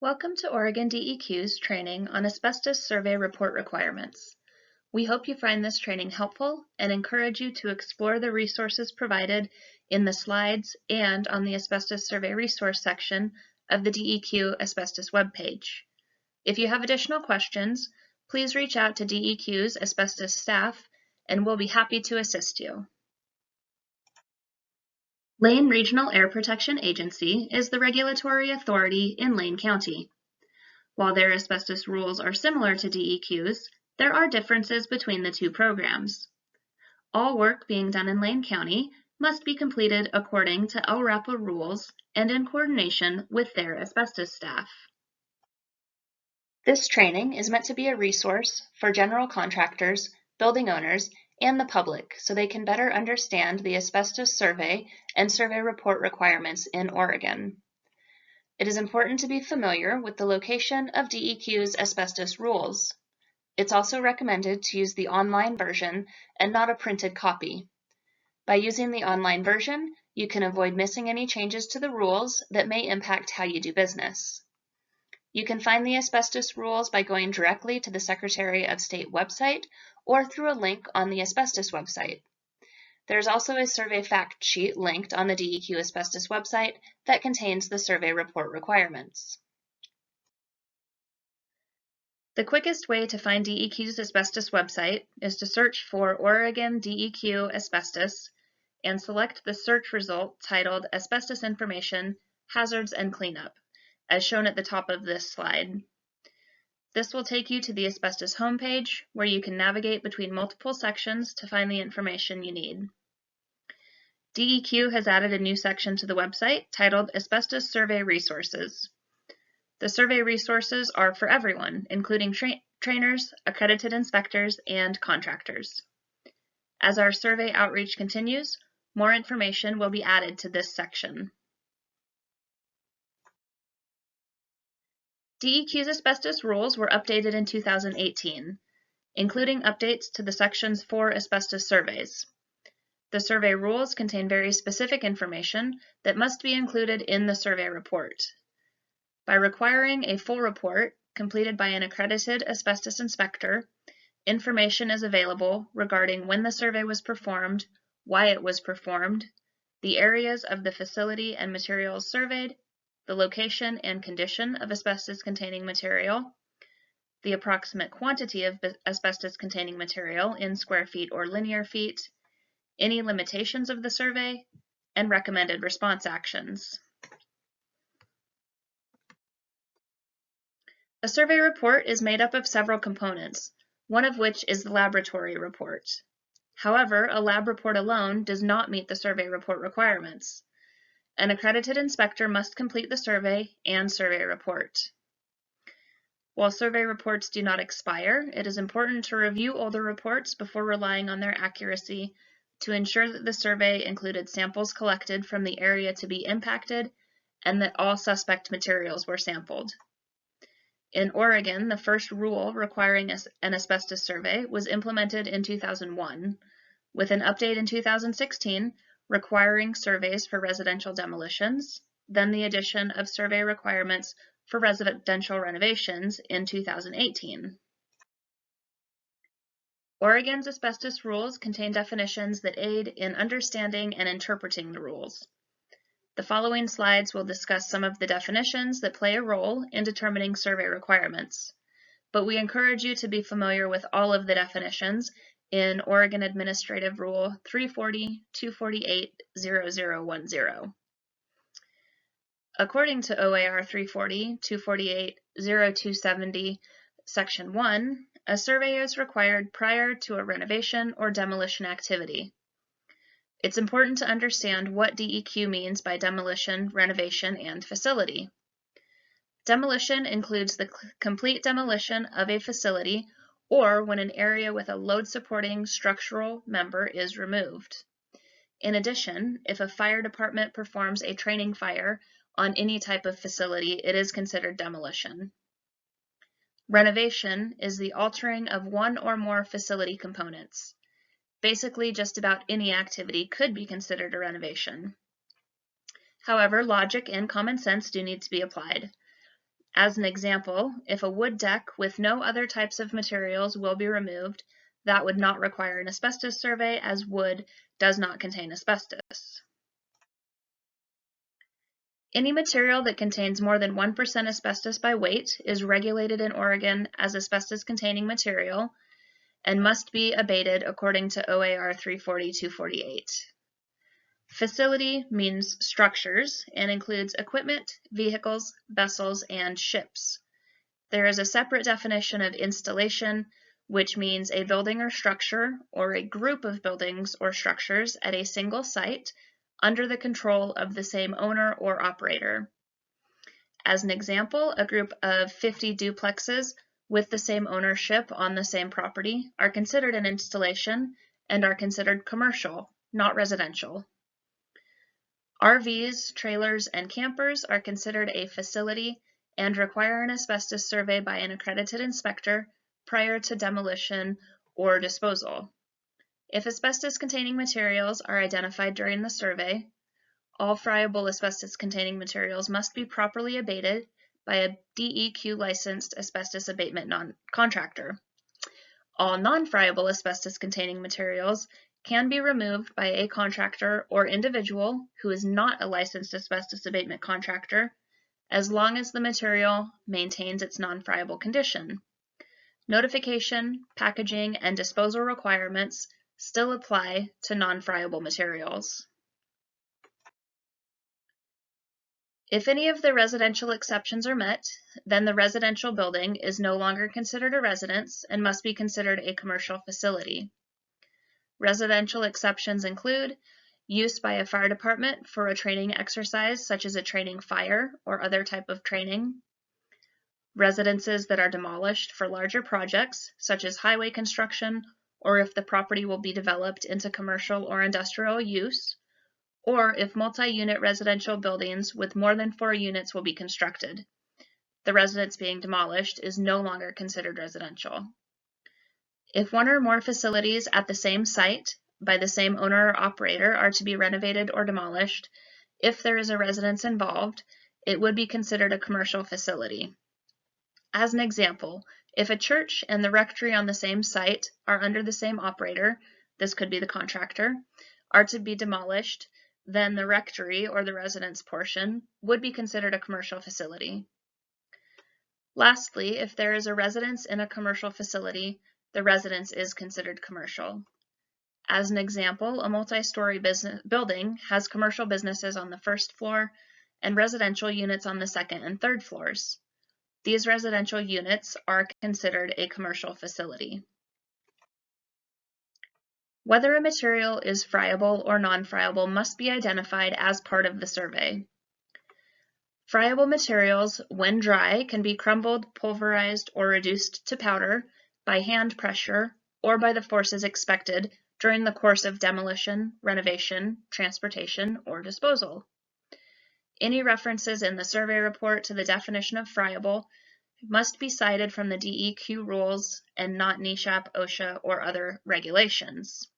Welcome to Oregon DEQ's training on asbestos survey report requirements. We hope you find this training helpful and encourage you to explore the resources provided in the slides and on the asbestos survey resource section of the DEQ asbestos webpage. If you have additional questions, please reach out to DEQ's asbestos staff and we'll be happy to assist you. Lane Regional Air Protection Agency is the regulatory authority in Lane County. While their asbestos rules are similar to DEQ's, there are differences between the two programs. All work being done in Lane County must be completed according to LRAPA rules and in coordination with their asbestos staff. This training is meant to be a resource for general contractors, building owners, and the public so they can better understand the asbestos survey and survey report requirements in Oregon. It is important to be familiar with the location of DEQ's asbestos rules. It's also recommended to use the online version and not a printed copy. By using the online version, you can avoid missing any changes to the rules that may impact how you do business. You can find the asbestos rules by going directly to the Secretary of State website or through a link on the asbestos website. There's also a survey fact sheet linked on the DEQ asbestos website that contains the survey report requirements. The quickest way to find DEQ's asbestos website is to search for Oregon DEQ Asbestos and select the search result titled Asbestos Information, Hazards and Cleanup, as shown at the top of this slide. This will take you to the asbestos homepage where you can navigate between multiple sections to find the information you need. DEQ has added a new section to the website titled Asbestos Survey Resources. The survey resources are for everyone, including trainers, accredited inspectors, and contractors. As our survey outreach continues, more information will be added to this section. DEQ's asbestos rules were updated in 2018, including updates to the sections for asbestos surveys. The survey rules contain very specific information that must be included in the survey report. By requiring a full report completed by an accredited asbestos inspector, information is available regarding when the survey was performed, why it was performed, the areas of the facility and materials surveyed, the location and condition of asbestos-containing material, the approximate quantity of asbestos-containing material in square feet or linear feet, any limitations of the survey, and recommended response actions. A survey report is made up of several components, one of which is the laboratory report. However, a lab report alone does not meet the survey report requirements. An accredited inspector must complete the survey and survey report. While survey reports do not expire, it is important to review older reports before relying on their accuracy to ensure that the survey included samples collected from the area to be impacted and that all suspect materials were sampled. In Oregon, the first rule requiring an asbestos survey was implemented in 2001, with an update in 2016 requiring surveys for residential demolitions, then the addition of survey requirements for residential renovations in 2018. Oregon's asbestos rules contain definitions that aid in understanding and interpreting the rules. The following slides will discuss some of the definitions that play a role in determining survey requirements, but we encourage you to be familiar with all of the definitions in Oregon Administrative Rule 340-248-0010. According to OAR 340-248-0270, Section 1, a survey is required prior to a renovation or demolition activity. It's important to understand what DEQ means by demolition, renovation, and facility. Demolition includes the complete demolition of a facility or when an area with a load-supporting structural member is removed. In addition, if a fire department performs a training fire on any type of facility, it is considered demolition. Renovation is the altering of one or more facility components. Basically, just about any activity could be considered a renovation. However, logic and common sense do need to be applied. As an example, if a wood deck with no other types of materials will be removed, that would not require an asbestos survey, as wood does not contain asbestos. Any material that contains more than 1% asbestos by weight is regulated in Oregon as asbestos-containing material and must be abated according to OAR 340-248. Facility means structures and includes equipment, vehicles, vessels, and ships. There is a separate definition of installation, which means a building or structure or a group of buildings or structures at a single site under the control of the same owner or operator. As an example, a group of 50 duplexes with the same ownership on the same property are considered an installation and are considered commercial, not residential. RVs, trailers, and campers are considered a facility and require an asbestos survey by an accredited inspector prior to demolition or disposal. If asbestos-containing materials are identified during the survey, all friable asbestos-containing materials must be properly abated by a DEQ-licensed asbestos abatement contractor. All non-friable asbestos-containing materials can be removed by a contractor or individual who is not a licensed asbestos abatement contractor, as long as the material maintains its non-friable condition. Notification, packaging, and disposal requirements still apply to non-friable materials. If any of the residential exceptions are met, then the residential building is no longer considered a residence and must be considered a commercial facility. Residential exceptions include use by a fire department for a training exercise, such as a training fire or other type of training, residences that are demolished for larger projects, such as highway construction, or if the property will be developed into commercial or industrial use, or if multi-unit residential buildings with more than 4 units will be constructed. The residence being demolished is no longer considered residential. If one or more facilities at the same site by the same owner or operator are to be renovated or demolished, if there is a residence involved, it would be considered a commercial facility. As an example, if a church and the rectory on the same site are under the same operator, this could be the contractor, are to be demolished, then the rectory or the residence portion would be considered a commercial facility. Lastly, if there is a residence in a commercial facility, the residence is considered commercial. As an example, a multi-story building has commercial businesses on the first floor and residential units on the second and third floors. These residential units are considered a commercial facility. Whether a material is friable or non-friable must be identified as part of the survey. Friable materials, when dry, can be crumbled, pulverized, or reduced to powder by hand pressure or by the forces expected during the course of demolition, renovation, transportation, or disposal. Any references in the survey report to the definition of friable must be cited from the DEQ rules and not NESHAP, OSHA, or other regulations.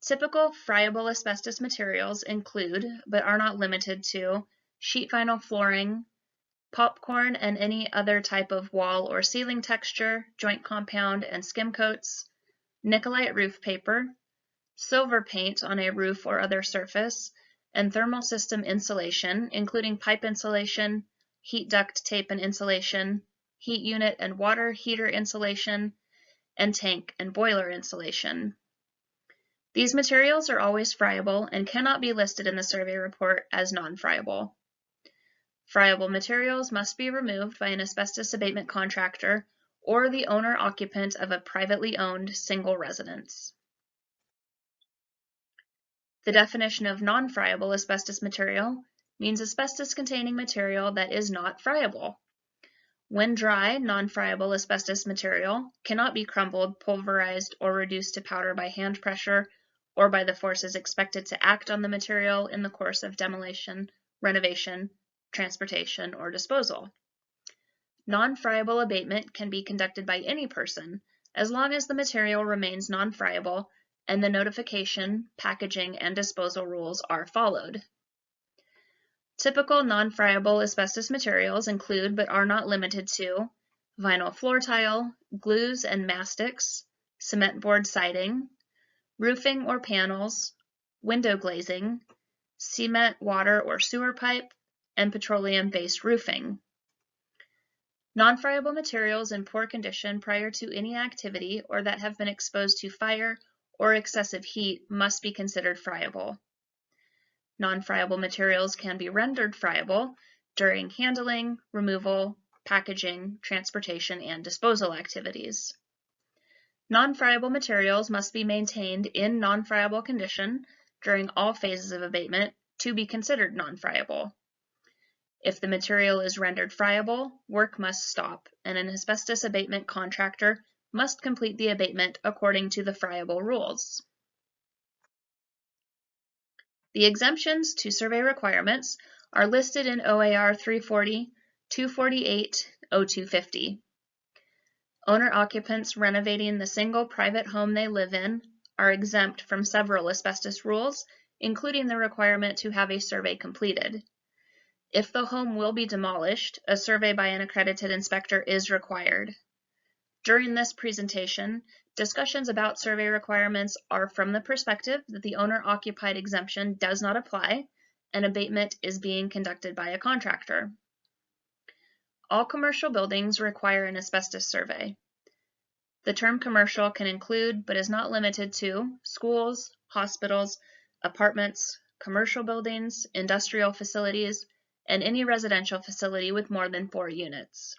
Typical friable asbestos materials include, but are not limited to, sheet vinyl flooring, popcorn and any other type of wall or ceiling texture, joint compound and skim coats, Nicolite roof paper, silver paint on a roof or other surface, and thermal system insulation, including pipe insulation, heat duct tape and insulation, heat unit and water heater insulation, and tank and boiler insulation. These materials are always friable and cannot be listed in the survey report as non-friable. Friable materials must be removed by an asbestos abatement contractor or the owner-occupant of a privately owned single residence. The definition of non-friable asbestos material means asbestos-containing material that is not friable. When dry, non-friable asbestos material cannot be crumbled, pulverized, or reduced to powder by hand pressure or by the forces expected to act on the material in the course of demolition, renovation, transportation, or disposal. Non-friable abatement can be conducted by any person as long as the material remains non-friable and the notification, packaging, and disposal rules are followed. Typical non-friable asbestos materials include, but are not limited to, vinyl floor tile, glues and mastics, cement board siding, roofing or panels, window glazing, cement, water, or sewer pipe, and petroleum-based roofing. Non-friable materials in poor condition prior to any activity or that have been exposed to fire or excessive heat must be considered friable. Non-friable materials can be rendered friable during handling, removal, packaging, transportation, and disposal activities. Non-friable materials must be maintained in non-friable condition during all phases of abatement to be considered non-friable. If the material is rendered friable, work must stop, and an asbestos abatement contractor must complete the abatement according to the friable rules. The exemptions to survey requirements are listed in OAR 340, 248, 0250. Owner-occupants renovating the single private home they live in are exempt from several asbestos rules, including the requirement to have a survey completed. If the home will be demolished, a survey by an accredited inspector is required. During this presentation, discussions about survey requirements are from the perspective that the owner-occupied exemption does not apply and abatement is being conducted by a contractor. All commercial buildings require an asbestos survey. The term commercial can include, but is not limited to, schools, hospitals, apartments, commercial buildings, industrial facilities, and any residential facility with more than 4 units.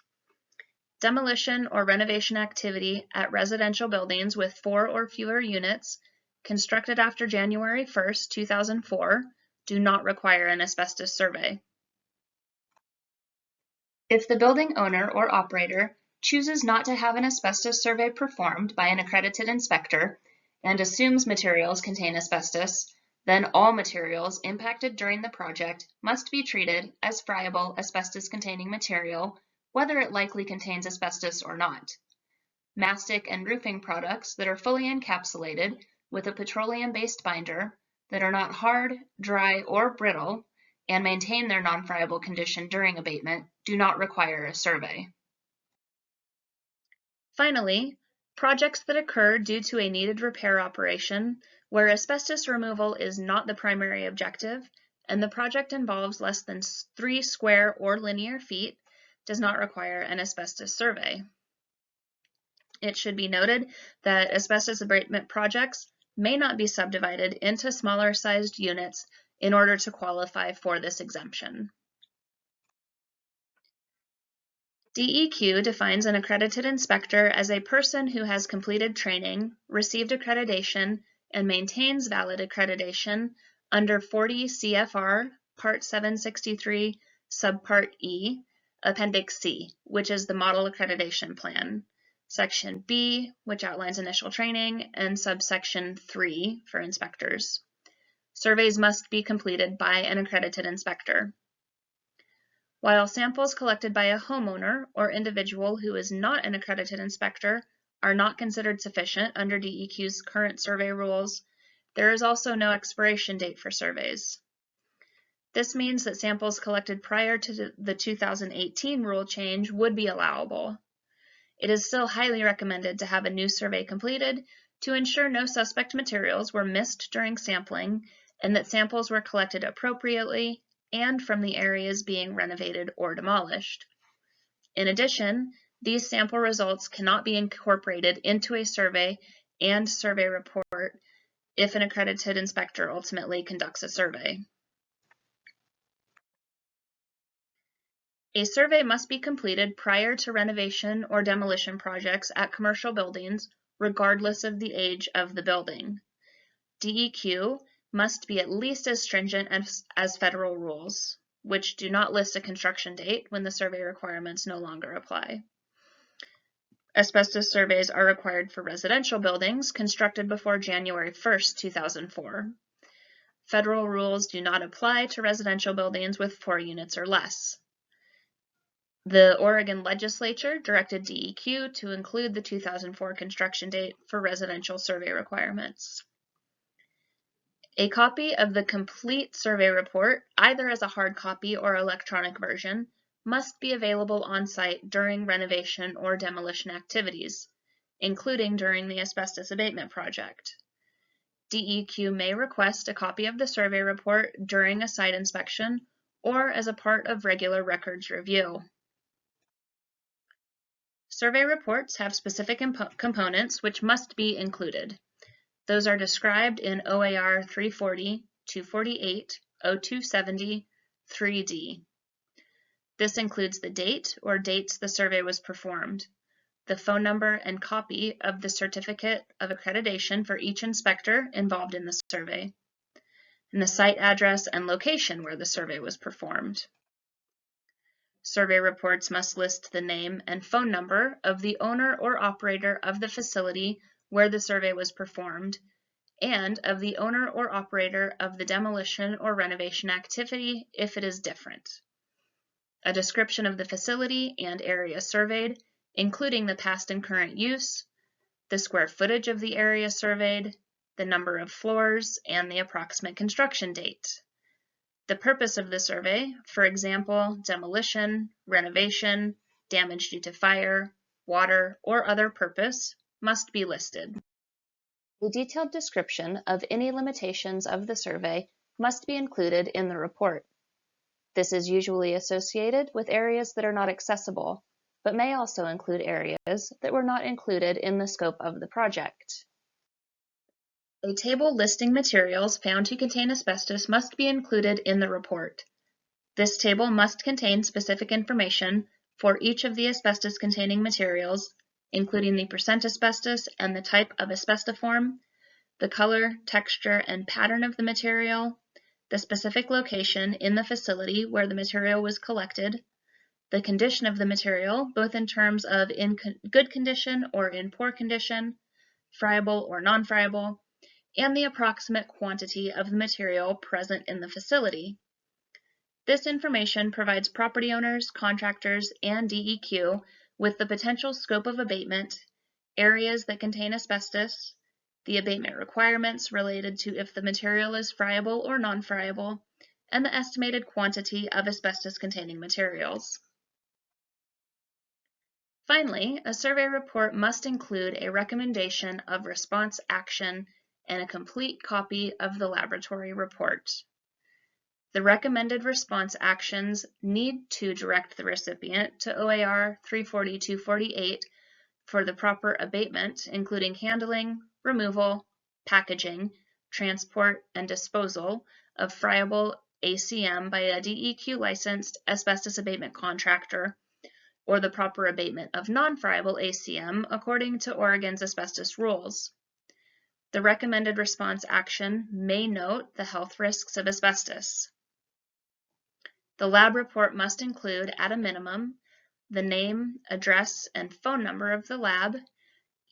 Demolition or renovation activity at residential buildings with 4 or fewer units constructed after January 1, 2004 do not require an asbestos survey. If the building owner or operator chooses not to have an asbestos survey performed by an accredited inspector and assumes materials contain asbestos, then all materials impacted during the project must be treated as friable asbestos-containing material, whether it likely contains asbestos or not. Mastic and roofing products that are fully encapsulated with a petroleum-based binder that are not hard, dry, or brittle and maintain their non-friable condition during abatement do not require a survey. Finally, projects that occur due to a needed repair operation where asbestos removal is not the primary objective and the project involves less than 3 square or linear feet does not require an asbestos survey. It should be noted that asbestos abatement projects may not be subdivided into smaller sized units in order to qualify for this exemption. DEQ defines an accredited inspector as a person who has completed training, received accreditation, and maintains valid accreditation under 40 CFR Part 763, Subpart E, Appendix C, which is the Model Accreditation Plan, Section B, which outlines initial training, and Subsection 3 for inspectors. Surveys must be completed by an accredited inspector. While samples collected by a homeowner or individual who is not an accredited inspector are not considered sufficient under DEQ's current survey rules, there is also no expiration date for surveys. This means that samples collected prior to the 2018 rule change would be allowable. It is still highly recommended to have a new survey completed to ensure no suspect materials were missed during sampling and that samples were collected appropriately and from the areas being renovated or demolished. In addition, these sample results cannot be incorporated into a survey and survey report if an accredited inspector ultimately conducts a survey. A survey must be completed prior to renovation or demolition projects at commercial buildings, regardless of the age of the building. DEQ must be at least as stringent as federal rules, which do not list a construction date when the survey requirements no longer apply. Asbestos surveys are required for residential buildings constructed before January 1, 2004. Federal rules do not apply to residential buildings with 4 units or less. The Oregon legislature directed DEQ to include the 2004 construction date for residential survey requirements. A copy of the complete survey report, either as a hard copy or electronic version, must be available on site during renovation or demolition activities, including during the asbestos abatement project. DEQ may request a copy of the survey report during a site inspection or as a part of regular records review. Survey reports have specific components which must be included. Those are described in OAR 340, 248, 0270, 3D. This includes the date or dates the survey was performed, the phone number and copy of the certificate of accreditation for each inspector involved in the survey, and the site address and location where the survey was performed. Survey reports must list the name and phone number of the owner or operator of the facility where the survey was performed, and of the owner or operator of the demolition or renovation activity if it is different. A description of the facility and area surveyed, including the past and current use, the square footage of the area surveyed, the number of floors, and the approximate construction date. The purpose of the survey, for example, demolition, renovation, damage due to fire, water, or other purpose, must be listed. A detailed description of any limitations of the survey must be included in the report. This is usually associated with areas that are not accessible, but may also include areas that were not included in the scope of the project. A table listing materials found to contain asbestos must be included in the report. This table must contain specific information for each of the asbestos-containing materials, including the percent asbestos and the type of asbestiform, the color, texture, and pattern of the material, the specific location in the facility where the material was collected, the condition of the material, both in terms of in good condition or in poor condition, friable or non-friable, and the approximate quantity of the material present in the facility. This information provides property owners, contractors, and DEQ with the potential scope of abatement, areas that contain asbestos, the abatement requirements related to if the material is friable or non-friable, and the estimated quantity of asbestos-containing materials. Finally, a survey report must include a recommendation of response action and a complete copy of the laboratory report. The recommended response actions need to direct the recipient to OAR 340-248 for the proper abatement, including handling, removal, packaging, transport, and disposal of friable ACM by a DEQ licensed asbestos abatement contractor, or the proper abatement of non-friable ACM according to Oregon's asbestos rules. The recommended response action may note the health risks of asbestos. The lab report must include, at a minimum, the name, address, and phone number of the lab,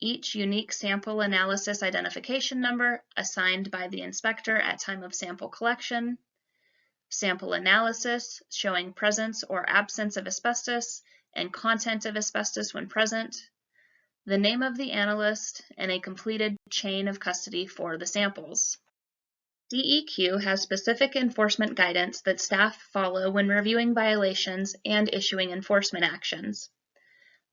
each unique sample analysis identification number assigned by the inspector at time of sample collection, sample analysis showing presence or absence of asbestos and content of asbestos when present, the name of the analyst, and a completed chain of custody for the samples. DEQ has specific enforcement guidance that staff follow when reviewing violations and issuing enforcement actions.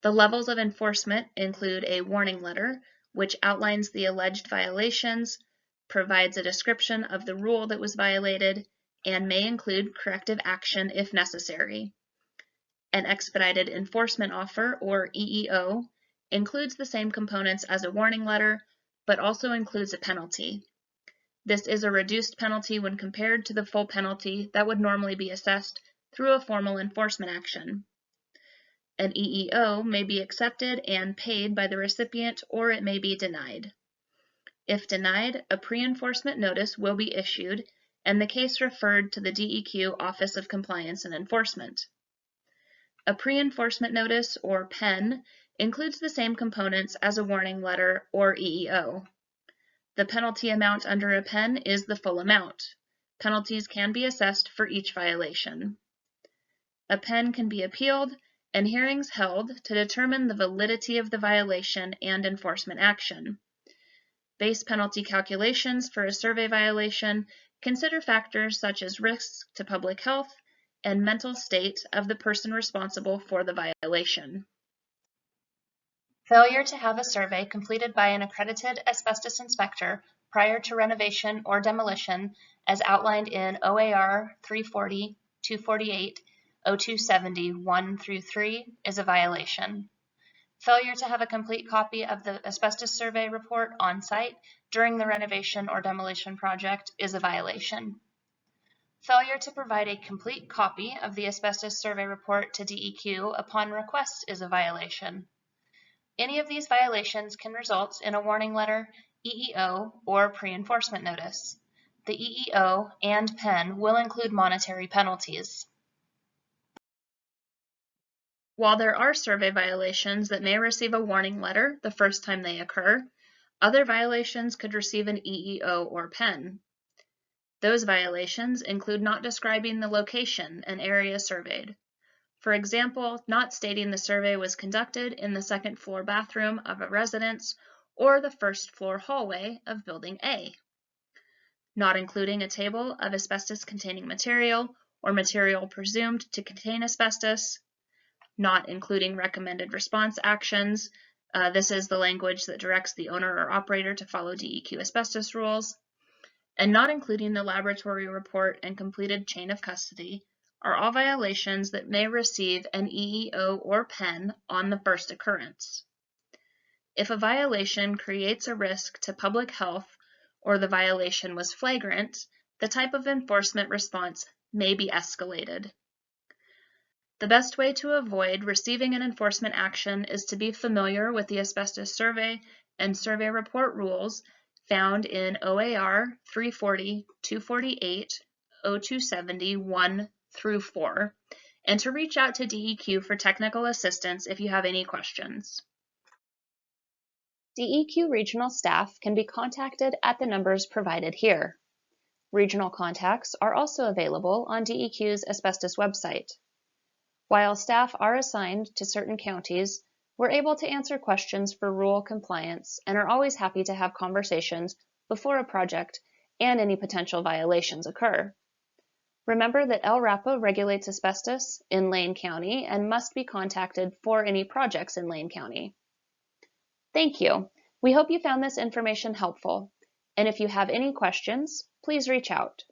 The levels of enforcement include a warning letter, which outlines the alleged violations, provides a description of the rule that was violated, and may include corrective action if necessary. An expedited enforcement offer, or EEO, includes the same components as a warning letter, but also includes a penalty. This is a reduced penalty when compared to the full penalty that would normally be assessed through a formal enforcement action. An EEO may be accepted and paid by the recipient, or it may be denied. If denied, a pre-enforcement notice will be issued and the case referred to the DEQ Office of Compliance and Enforcement. A pre-enforcement notice, or PEN, includes the same components as a warning letter or EEO. The penalty amount under a PEN is the full amount. Penalties can be assessed for each violation. A PEN can be appealed and hearings held to determine the validity of the violation and enforcement action. base penalty calculations for a survey violation consider factors such as risks to public health and mental state of the person responsible for the violation. Failure to have a survey completed by an accredited asbestos inspector prior to renovation or demolition, as outlined in OAR 340, 248, 0270, 1 through 3, is a violation. Failure to have a complete copy of the asbestos survey report on site during the renovation or demolition project is a violation. Failure to provide a complete copy of the asbestos survey report to DEQ upon request is a violation. Any of these violations can result in a warning letter, EEO, or pre-enforcement notice. The EEO and PEN will include monetary penalties. While there are survey violations that may receive a warning letter the first time they occur, other violations could receive an EEO or PEN. Those violations include not describing the location and area surveyed. For example, not stating the survey was conducted in the second floor bathroom of a residence or the first floor hallway of Building A. Not including a table of asbestos-containing material or material presumed to contain asbestos. Not including recommended response actions. This is the language that directs the owner or operator to follow DEQ asbestos rules. And not including the laboratory report and completed chain of custody are all violations that may receive an EEO or PEN on the first occurrence. If a violation creates a risk to public health or the violation was flagrant, the type of enforcement response may be escalated. The best way to avoid receiving an enforcement action is to be familiar with the asbestos survey and survey report rules found in OAR 340, 248, 0270, 1 through 4, and to reach out to DEQ for technical assistance if you have any questions. DEQ regional staff can be contacted at the numbers provided here. Regional contacts are also available on DEQ's asbestos website. While staff are assigned to certain counties, we're able to answer questions for rule compliance and are always happy to have conversations before a project and any potential violations occur. Remember that LRAPA regulates asbestos in Lane County and must be contacted for any projects in Lane County. Thank you. We hope you found this information helpful, and if you have any questions, please reach out.